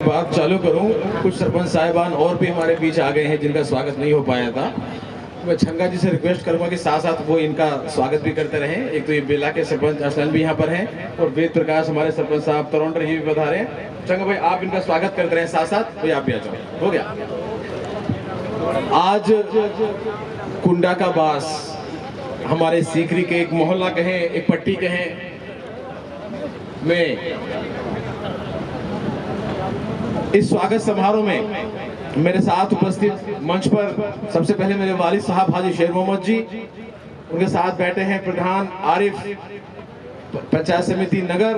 बात चालू करूं, कुछ सरपंच साहिबान और भी हमारे बीच आ गए हैं जिनका स्वागत नहीं हो पाया था। मैं छंगा जी से रिक्वेस्ट करूंगा कि साथ साथ वो इनका स्वागत भी करते रहें। एक तो ये बेला के सरपंच अरसलन भी यहाँ पर हैं और वेद प्रकाश हमारे सरपंच साहब तरोंडर ये भी बता रहे हैं। छंगा भाई आप इनका स्वागत करते रहें साथ साथ। भाई आप भी आ जाओ। हो गया। आज कुंडा का बास हमारे सीकरी के एक मोहल्ला कहें, एक पट्टी कहें में इस स्वागत समारोह में मेरे साथ उपस्थित मंच पर सबसे पहले मेरे वालिद साहब हाजी शेर मोहम्मद जी, उनके साथ बैठे हैं प्रधान आरिफ पंचायत समिति नगर,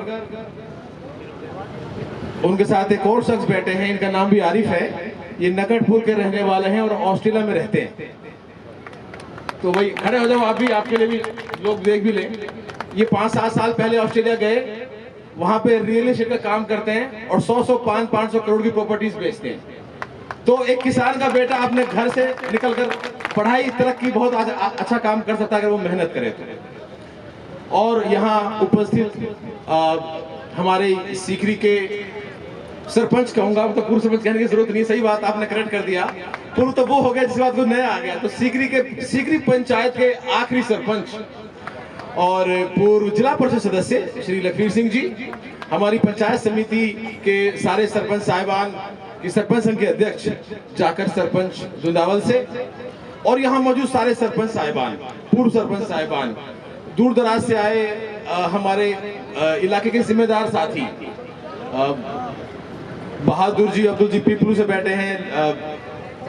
उनके साथ एक और शख्स बैठे हैं, इनका नाम भी आरिफ है। ये नकटपुर के रहने वाले हैं और ऑस्ट्रेलिया में रहते हैं। तो वही खड़े हो जाओ आप भी, आपके लिए भी लोग देख भी लें। ये 5-7 साल पहले ऑस्ट्रेलिया गए, वहां पे रियल एस्टेट का काम करते हैं और 100-500 करोड़ की प्रॉपर्टीज बेचते हैं। तो एक किसान का बेटा अपने घर से निकलकर पढ़ाई तरक्की बहुत अच्छा काम कर सकता है अगर वो मेहनत करे तो। और यहाँ उपस्थित हमारे सीकरी के सरपंच कहूंगा, तो पूर्व सरपंच कहने की जरूरत नहीं, सही बात आपने करेक्ट कर दिया। पूर्व तो वो हो गया जिस बात को नया आ गया। तो सीकरी पंचायत के आखिरी सरपंच और पूर्व जिला परिषद सदस्य श्री लखवीर सिंह जी, हमारी पंचायत समिति के सारे सरपंच साहिबान की सरपंच संघ के अध्यक्ष जाकर सरपंच दुंदावल से, और यहाँ मौजूद सारे सरपंच साहिबान, पूर्व सरपंच साहिबान, दूर दराज से आए हमारे इलाके के जिम्मेदार साथी, बहादुर जी अब्दुल जी पीपलू से बैठे हैं,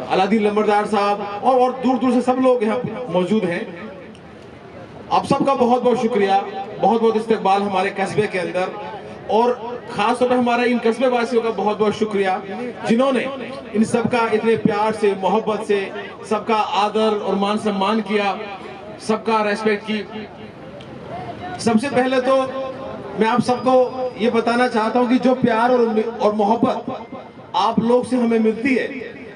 अलादीन लंबरदार साहब और दूर दूर से सब लोग यहाँ मौजूद हैं। आप सबका बहुत बहुत शुक्रिया, बहुत बहुत इस्तकबाल हमारे कस्बे के अंदर, और खास तौर पर हमारे इन कस्बे वासियों का बहुत बहुत शुक्रिया जिन्होंने इन सबका इतने प्यार से, मोहब्बत से सबका आदर और मान सम्मान किया, सबका रेस्पेक्ट की। सबसे पहले तो मैं आप सबको ये बताना चाहता हूँ कि जो प्यार और मोहब्बत आप लोग से हमें मिलती है,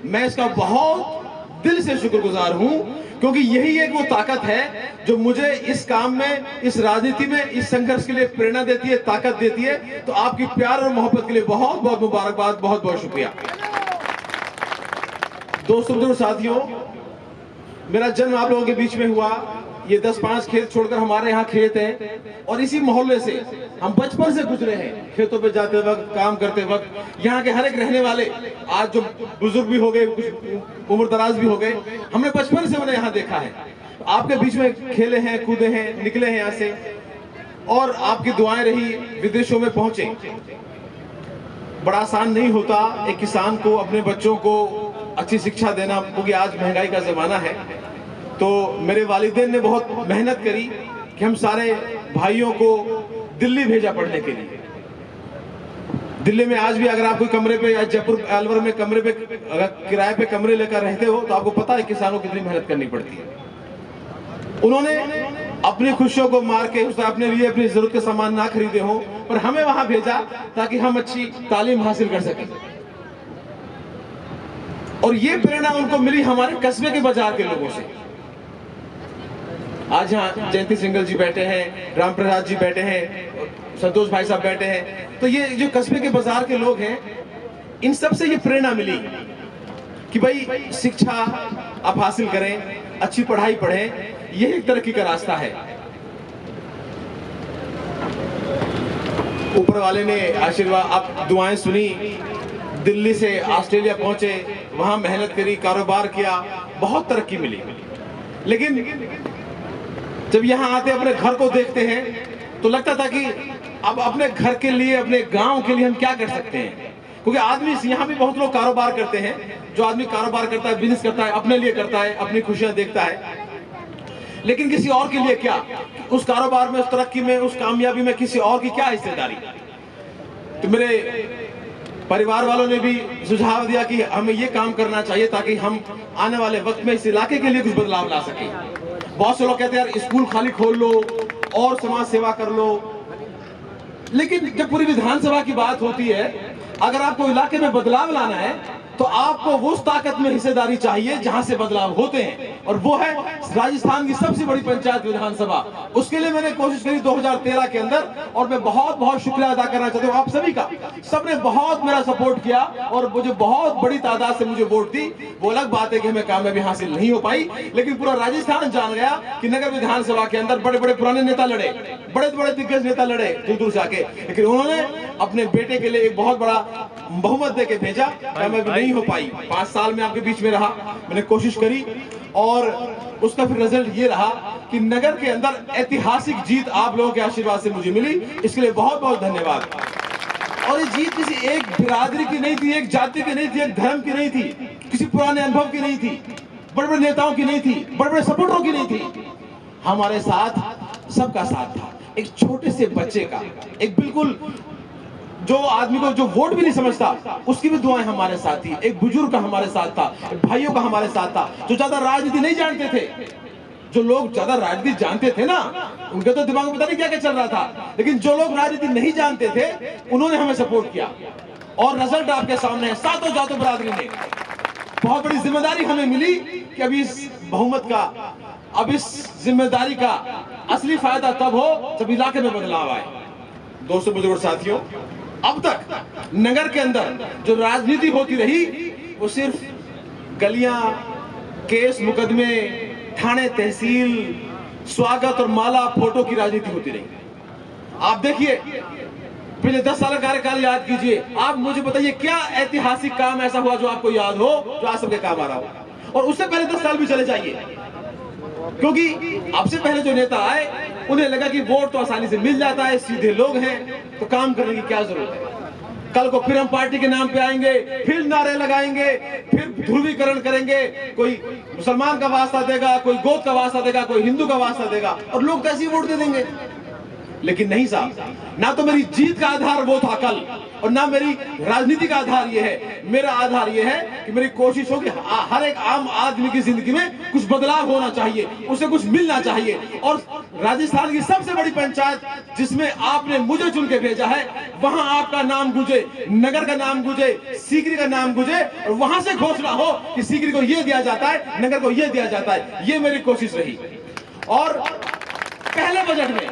मैं इसका बहुत दिल से शुक्रगुजार हूँ, क्योंकि यही एक वो ताकत है जो मुझे इस काम में, इस राजनीति में, इस संघर्ष के लिए प्रेरणा देती है, ताकत देती है। तो आपकी प्यार और मोहब्बत के लिए बहुत बहुत मुबारकबाद, बहुत बहुत शुक्रिया। दोस्तों साथियों, मेरा जन्म आप लोगों के बीच में हुआ। ये 10-5 खेत छोड़कर हमारे यहाँ खेत है, और इसी मोहल्ले से हम बचपन से गुजरे हैं। खेतों पे जाते वक्त, काम करते वक्त, यहाँ के हर एक रहने वाले, आज जो बुजुर्ग भी हो गए, कुछ उम्र दराज भी हो गए, हमने बचपन से उन्हें यहाँ देखा है। आपके बीच में खेले हैं, कूदे हैं, निकले हैं यहाँ से, और आपकी दुआएं रही, विदेशों में पहुंचे। बड़ा आसान नहीं होता एक किसान को अपने बच्चों को अच्छी शिक्षा देना, क्योंकि आज महंगाई का जमाना है। तो मेरे वालिदैन ने बहुत मेहनत करी कि हम सारे भाइयों को दिल्ली भेजा पढ़ने के लिए। दिल्ली में आज भी अगर आप कोई कमरे पे या जयपुर अलवर में कमरे पे अगर किराए पे कमरे लेकर रहते हो, तो आपको पता है किसानों को कितनी मेहनत करनी पड़ती है। उन्होंने अपनी खुशियों को मार के उसने अपने लिए अपनी जरूरत के सामान ना खरीदे हो, पर हमें वहां भेजा ताकि हम अच्छी तालीम हासिल कर सकें। और ये प्रेरणा उनको मिली हमारे कस्बे के बाजार के लोगों से। आज यहाँ जयंती सिंगल जी बैठे हैं, राम प्रसाद जी बैठे हैं, संतोष भाई साहब बैठे हैं। तो ये जो कस्बे के बाजार के लोग हैं, इन सब से ये प्रेरणा मिली कि भाई शिक्षा आप हासिल करें, अच्छी पढ़ाई पढ़ें, ये एक तरक्की का रास्ता है। ऊपर वाले ने आशीर्वाद, आप दुआएं सुनी, दिल्ली से ऑस्ट्रेलिया पहुंचे, वहां मेहनत करी, कारोबार किया, बहुत तरक्की मिली। लेकिन जब यहाँ आते अपने घर को देखते हैं तो लगता था कि अब अपने घर के लिए, अपने गांव के लिए हम क्या कर सकते हैं। क्योंकि आदमी, यहाँ भी बहुत लोग कारोबार करते हैं, जो आदमी कारोबार करता है, बिजनेस करता है, अपने लिए करता है, अपनी खुशियां देखता है, लेकिन किसी और के लिए क्या, उस कारोबार में, उस तरक्की में, उस कामयाबी में किसी और की क्या हिस्सेदारी। तो मेरे परिवार वालों ने भी सुझाव दिया कि हमें ये काम करना चाहिए ताकि हम आने वाले वक्त में इस इलाके के लिए कुछ बदलाव ला सकें। बहुत से लोग कहते हैं यार स्कूल खाली खोल लो और समाज सेवा कर लो, लेकिन जब पूरी विधानसभा की बात होती है, अगर आपको इलाके में बदलाव लाना है तो आपको उस ताकत में हिस्सेदारी चाहिए जहां से बदलाव होते हैं, और वो है राजस्थान की सबसे बड़ी पंचायत विधानसभा। उसके लिए मैंने कोशिश करी 2013 के अंदर, और मैं बहुत बहुत शुक्रिया अदा करना चाहता हूं आप सभी का। सबने बहुत मेरा सपोर्ट किया और मुझे बहुत बड़ी तादाद से मुझे वोट दी। वो अलग बात है कि हमें कामयाबी हासिल नहीं हो पाई, लेकिन पूरा राजस्थान जान गया कि नगर विधानसभा के अंदर बड़े बड़े पुराने नेता लड़े, बड़े बड़े दिग्गज नेता लड़े दूर दूर से आके, लेकिन उन्होंने अपने बेटे के लिए एक बहुत बड़ा बहुमत देके भेजा। कामयाबी नहीं हो पाई। 5 साल में आपके बीच में रहा, मैंने कोशिश करी, और उसका फिर रिजल्ट ये रहा कि नगर के अंदर ऐतिहासिक जीत आप लोगों के आशीर्वाद से मुझे मिली। इसके लिए बहुत बहुत धन्यवाद। और ये जीत किसी एक बिरादरी की नहीं थी, एक जाति की नहीं थी, एक धर्म की नहीं थी, किसी पुराने अनुभव की नहीं थी, बड़े बड़े नेताओं की नहीं थी, बड़े बड़े सपोर्टरों की नहीं थी। हमारे साथ सबका साथ था। एक छोटे से बच्चे का, एक बिल्कुल जो आदमी को जो वोट भी नहीं समझता, उसकी भी दुआएं हमारे साथ थी। एक बुजुर्ग का हमारे साथ था, भाइयों का हमारे साथ था, जो ज्यादा राजनीति नहीं जानते थे। जो लोग ज्यादा राजनीति जानते थे ना, उनके तो दिमाग में पता नहीं क्या क्या चल रहा था, लेकिन जो लोग राजनीति नहीं जानते थे, उन्होंने हमें सपोर्ट किया, और रिजल्ट आपके सामने है। सातों जातों बरादरी ने बहुत बड़ी जिम्मेदारी हमें मिली कि अभी इस बहुमत का, अब इस जिम्मेदारी का असली फायदा तब हो जब इलाके में बदलाव आए। दोस्तों, बुजुर्ग साथियों, अब तक नगर के अंदर जो राजनीति होती रही, वो सिर्फ गलियां, केस मुकदमे, थाने तहसील, स्वागत और माला फोटो की राजनीति होती रही। आप देखिए, पिछले 10 साल का कार्यकाल याद कीजिए। आप मुझे बताइए, क्या ऐतिहासिक काम ऐसा हुआ जो आपको याद हो, जो आज सबके काम आ रहा हो? और उससे पहले 10 साल भी चले जाइए, क्योंकि आपसे पहले जो नेता आए, उन्हें लगा कि वोट तो आसानी से मिल जाता है, सीधे लोग हैं, तो काम करने की क्या जरूरत है। कल को फिर हम पार्टी के नाम पे आएंगे, फिर नारे लगाएंगे, फिर ध्रुवीकरण करेंगे, कोई मुसलमान का वास्ता देगा, कोई गोद का वास्ता देगा, कोई हिंदू का वास्ता देगा, और लोग कैसे वोट दे देंगे। लेकिन नहीं साहब, ना तो मेरी जीत का आधार वो था कल, और ना मेरी राजनीति का आधार ये है। मेरा आधार ये है कि मेरी कोशिश हो कि हर एक आम आदमी की जिंदगी में कुछ बदलाव होना चाहिए, उसे कुछ मिलना चाहिए। और राजस्थान की सबसे बड़ी पंचायत जिसमें आपने मुझे चुन के भेजा है, वहां आपका नाम गूंजे, नगर का नाम गूंजे, सीकरी का नाम गूंजे, और वहां से घोषणा हो कि सीकरी को ये दिया जाता है, नगर को ये दिया जाता है। ये मेरी कोशिश रही। और पहले बजट में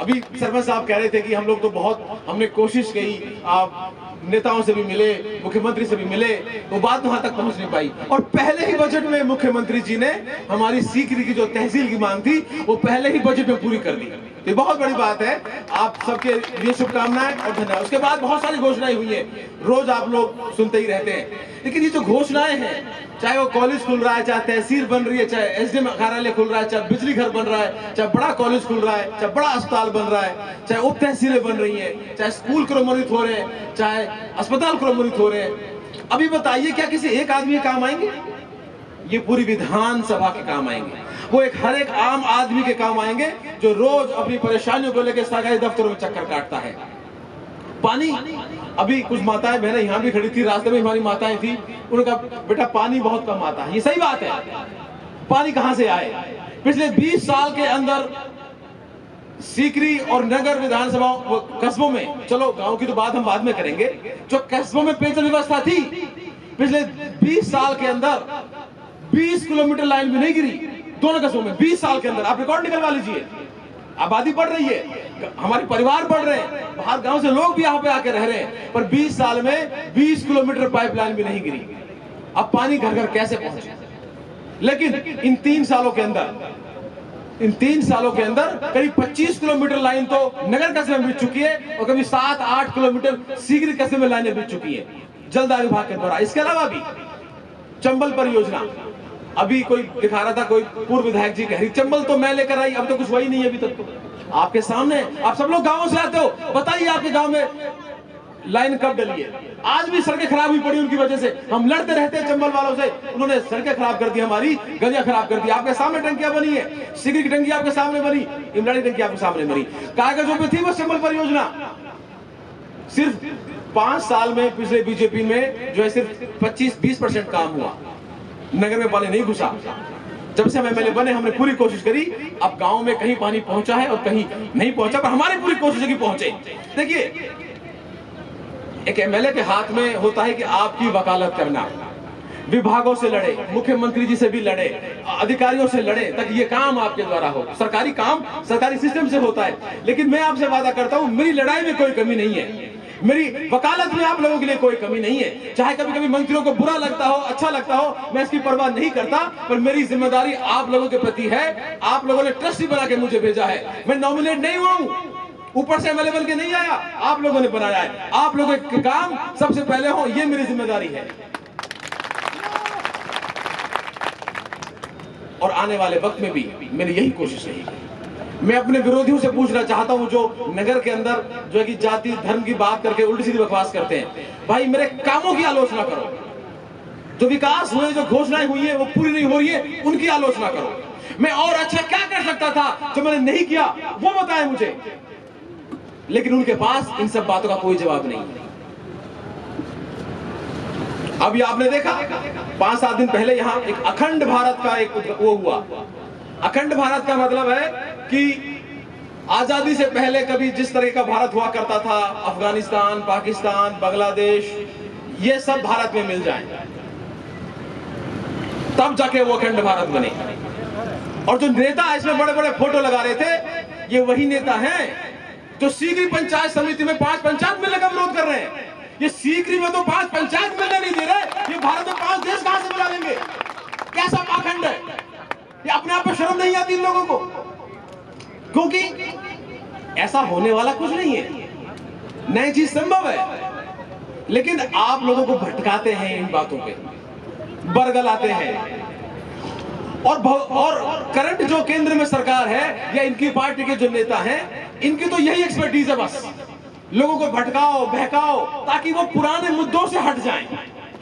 अभी सरपंच साहब कह रहे थे कि हम लोग तो बहुत हमने कोशिश की, आप नेताओं से भी मिले, मुख्यमंत्री से भी मिले, वो बात वहां तक पहुंच नहीं पाई। और पहले ही बजट में मुख्यमंत्री जी ने हमारी सीकरी की जो तहसील की मांग थी, वो पहले ही बजट में पूरी कर दी। ये बहुत बड़ी बात है। आप सबके लिए शुभकामनाएं और धन्यवाद। उसके बाद बहुत सारी घोषणाएं हुई हैं, रोज आप लोग सुनते ही रहते हैं, लेकिन ये जो घोषणाएं हैं, चाहे वो कॉलेज खुल रहा है, चाहे तहसील बन रही है, चाहे एसडीएम कार्यालय खुल रहा है, चाहे बिजली घर बन रहा है, चाहे बड़ा कॉलेज खुल रहा है, चाहे बड़ा अस्पताल बन रहा है, चाहे उप तहसीलें बन रही हैं, चाहे स्कूल क्रमोन्नत हो रहे हैं, चाहे अस्पताल क्रमोन्नत हो रहे हैं, अभी बताइए क्या किसी एक आदमी के काम आएंगे? ये पूरी विधानसभा के काम आएंगे। वो हर एक आम आदमी के काम आएंगे जो रोज अपनी परेशानियों को लेकर सरकारी दफ्तरों में चक्कर काटता है। पानी, अभी कुछ माताएं बहनें यहाँ भी खड़ी थी, रास्ते में हमारी माताएं थी, उन्होंने कहा बेटा पानी बहुत कम आता है। ये सही बात है, पानी कहां से आए? पिछले 20 साल के अंदर सीकरी और नगर विधानसभा कस्बों में, चलो गांव की तो बात हम बाद में करेंगे, जो कस्बों में पेयजल व्यवस्था थी, पिछले 20 साल के अंदर 20 किलोमीटर लाइन भी नहीं गिरी दोनों कस्बों में। 20 साल के अंदर आप रिकॉर्ड निकलवा लीजिए। आबादी बढ़ रही है, हमारे परिवार बढ़ रहे हैं, बाहर गांव से लोग भी यहाँ पे आके रह रहे हैं, पर 20 साल में 20 किलोमीटर पाइपलाइन भी नहीं गिरी। अब पानी घर घर कैसे पहुंचे? लेकिन इन 3 सालों के अंदर करीब 25 किलोमीटर लाइन तो नगर कस्बे में बिछ चुकी है, और कभी 7-8 किलोमीटर सीकरी कस्बे में लाइनें बिछ चुकी है जल दाय विभाग के द्वारा। इसके अलावा भी चंबल परियोजना, अभी कोई दिखा रहा था, कोई पूर्व विधायक जी कह रही चंबल तो मैं लेकर आई, अब तो कुछ वही नहीं है अभी तक। तो आपके सामने, आप सब लोग गांवों से आते हो, बताइए आपके गांव में लाइन कब डली है? आज भी सड़कें खराब हुई पड़ी उनकी वजह से। हम लड़ते रहते हैं चंबल वालों से, उन्होंने सड़कें खराब कर दी, हमारी गलियां खराब कर दी। आपके सामने टंकियां बनी है, सीकरी की टंकी आपके सामने बनी, इमरानी टंकी आपके सामने बनी। कागजों पे थी बस चंबल परियोजना। सिर्फ 5 साल में पिछले बीजेपी में जो है सिर्फ 25-20% काम हुआ, नगर में पानी नहीं घुसा। जब से हम एमएलए बने, हमने पूरी कोशिश करी। अब गांव में कहीं पानी पहुंचा है और कहीं नहीं पहुंचा, पर हमारी पूरी कोशिश है कि पहुंचे। देखिए, एक एमएलए के हाथ में होता है कि आपकी वकालत करना, विभागों से लड़े, मुख्यमंत्री जी से भी लड़े, अधिकारियों से लड़े, ताकि ये काम आपके द्वारा हो। सरकारी काम सरकारी सिस्टम से होता है। लेकिन मैं आपसे वादा करता हूं, मेरी लड़ाई में कोई कमी नहीं है, मेरी वकालत में आप लोगों के लिए कोई कमी नहीं है। चाहे कभी कभी मंत्रियों को बुरा लगता हो, अच्छा लगता हो, मैं इसकी परवाह नहीं करता, पर मेरी जिम्मेदारी आप लोगों के प्रति है। आप लोगों ने ट्रस्टी बना के मुझे भेजा है, मैं नॉमिनेट नहीं हुआ हूं, ऊपर से एमएलए बन के नहीं आया, आप लोगों ने बनाया है। आप लोगों के काम सबसे पहले हो, ये मेरी जिम्मेदारी है। और आने वाले वक्त में भी मेरी यही कोशिश रहेगी। मैं अपने विरोधियों से पूछना चाहता हूं, जो नगर के अंदर जो है कि जाति धर्म की बात करके उल्टी सीधी बकवास करते हैं, भाई मेरे कामों की आलोचना करो। जो विकास हुए, जो घोषणाएं हुई है वो पूरी नहीं हो रही है, उनकी आलोचना करो। मैं और अच्छा क्या कर सकता था जो मैंने नहीं किया, वो बताएं मुझे। लेकिन उनके पास इन सब बातों का कोई जवाब नहीं है। अभी आपने देखा 5-7 दिन पहले यहां एक अखंड भारत का एक वो हुआ। अखंड भारत का मतलब है कि आजादी से पहले कभी जिस तरह का भारत हुआ करता था, अफगानिस्तान, पाकिस्तान, बांग्लादेश, ये सब भारत में मिल जाए, तब जाके वो अखंड भारत बने। और जो नेता इसमें बड़े बड़े फोटो लगा रहे थे, ये वही नेता हैं जो सीकरी पंचायत समिति में 5 पंचायत मिलने का विरोध कर रहे हैं। ये सीकरी में तो 5 पंचायत मिलने नहीं दे रहे, ये भारत में 5 देश कहां से मिला लेंगे? कैसा पाखंड है ये? अपने आप पे शर्म नहीं आती इन लोगों को? क्योंकि ऐसा होने वाला कुछ नहीं है, नई चीज संभव है। लेकिन आप लोगों को भटकाते हैं इन बातों पे, बरगलाते हैं। और करंट जो केंद्र में सरकार है या इनकी पार्टी के जो नेता हैं, इनकी तो यही एक्सपर्टीज है, बस लोगों को भटकाओ, बहकाओ, ताकि वो पुराने मुद्दों से हट जाएं।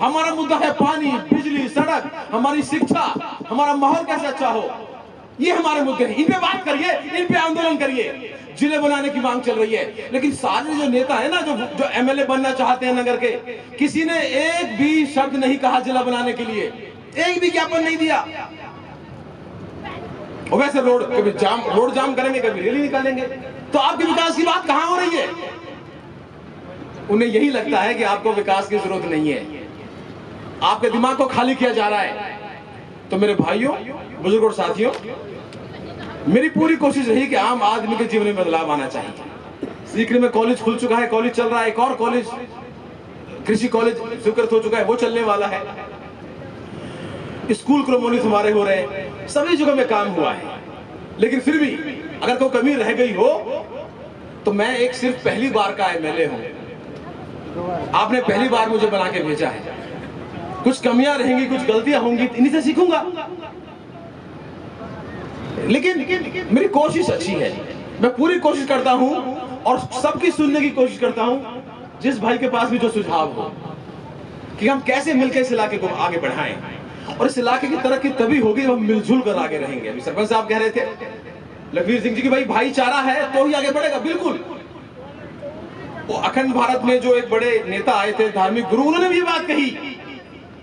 हमारा मुद्दा है पानी, बिजली, सड़क, हमारी शिक्षा, हमारा माहौल कैसे अच्छा हो, ये हमारे मुद्दे हैं। इन पे बात करिए, इन पे आंदोलन करिए। जिले बनाने की मांग चल रही है, लेकिन सारे जो नेता है ना, जो एमएलए बनना चाहते हैं नगर के, किसी ने एक भी शब्द नहीं कहा जिला बनाने के लिए, एक भी ज्ञापन नहीं दिया। और वैसे रोड जाम करेंगे, कभी रैली निकालेंगे, तो आपके विकास की बात कहां हो रही है? उन्हें यही लगता है कि आपको विकास की जरूरत नहीं है, आपके दिमाग को खाली किया जा रहा है। तो मेरे भाइयों, बुजुर्गों और साथियों, मेरी पूरी कोशिश रही कि आम आदमी के जीवन में बदलाव आना चाहिए। सीकरी में कॉलेज खुल चुका है, कॉलेज चल रहा है, एक और कॉलेज कृषि कॉलेज स्वीकृत हो चुका है, वो चलने वाला है। स्कूल क्रमोन्नत हमारे हो रहे हैं, सभी जगह में काम हुआ है। लेकिन फिर भी अगर कोई कमी रह गई हो तो मैं एक सिर्फ पहली बार का एमएलए हूं, आपने पहली बार मुझे बना के भेजा है। कुछ कमियां रहेंगी, कुछ गलतियां होंगी, इन्हीं से सीखूंगा। लेकिन मेरी कोशिश अच्छी है, मैं पूरी कोशिश करता हूं और सबकी सुनने की कोशिश करता हूं, जिस भाई के पास भी जो सुझाव हो कि हम कैसे मिलकर इस इलाके को आगे बढ़ाएं। और इस इलाके की तरक्की तभी होगी जब हम मिलजुल कर आगे रहेंगे। अभी सरपंच साहब कह रहे थे लखवीर सिंह जी की भाईचारा है तो ही आगे बढ़ेगा। बिल्कुल, वो अखंड भारत में जो एक बड़े नेता आए थे, धार्मिक गुरु, उन्होंने भी बात कही।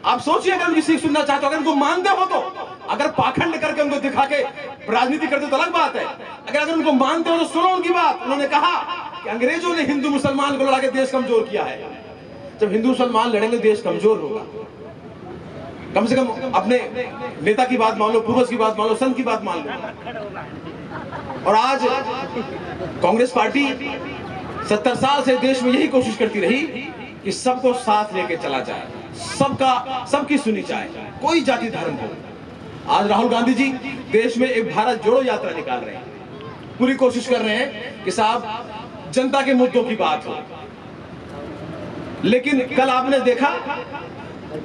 आप सोचिए, अगर उनकी सीख सुनना चाहते हो, अगर उनको मानते हो तो, अगर पाखंड करके उनको दिखा के राजनीति करते तो अलग बात है। अगर उनको मानते हो तो सुनो उनकी बात। उन्होंने कहा कि अंग्रेजों ने हिंदू मुसलमान को लड़ा के देश कमजोर किया है। जब हिंदू मुसलमान लड़ेंगे देश कमजोर होगा। कम से कम अपने नेता की बात मान लो, पूर्वज की बात मान लो, संत की बात मान लो। और आज कांग्रेस पार्टी 70 साल से देश में यही कोशिश करती रही कि सबको साथ लेके चला जाए, सबकी सुनी जाए, कोई जाति धर्म हो। आज राहुल गांधी जी देश में एक भारत जोड़ो यात्रा निकाल रहे हैं, पूरी कोशिश कर रहे हैं कि साहब जनता के मुद्दों की बात हो। लेकिन कल आपने देखा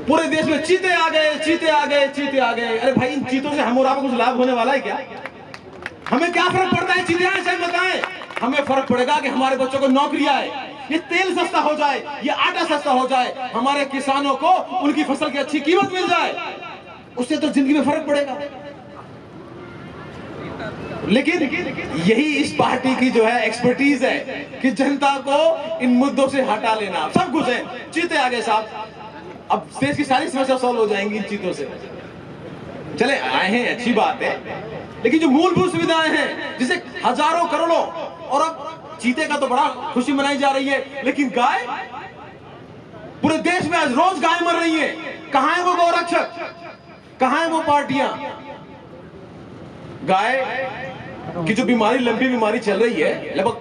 पूरे देश में चीते आ गए, चीते आ गए, चीते आ गए। अरे भाई, इन चीतों से हम और आपको कुछ लाभ होने वाला है क्या? हमें क्या फर्क पड़ता है चीते आने से? बताएं। हमें फर्क पड़ेगा कि हमारे बच्चों को नौकरी आए, ये तेल सस्ता हो जाए, ये आटा सस्ता हो जाए, हमारे किसानों को उनकी फसल की अच्छी कीमत मिल जाए, उससे तो जिंदगी में फर्क पड़ेगा। लेकिन यही इस पार्टी की जो है एक्सपर्टीज है कि जनता को इन मुद्दों से हटा लेना। सब कुछ है, चीते आ गए साहब, अब देश की सारी समस्या सॉल्व हो जाएंगी इन चीतों से। चले आए हैं, अच्छी बात है, लेकिन जो मूलभूत सुविधाएं हैं जिसे हजारों करोड़ों, और अब चीते का तो बड़ा खुशी मनाई जा रही है, लेकिन गाय पूरे देश में आज रोज गाय मर रही है। कहां है वो गौरक्षक, कहां है वो पार्टियां? गाय की जो बीमारी, लंबी बीमारी चल रही है, लगभग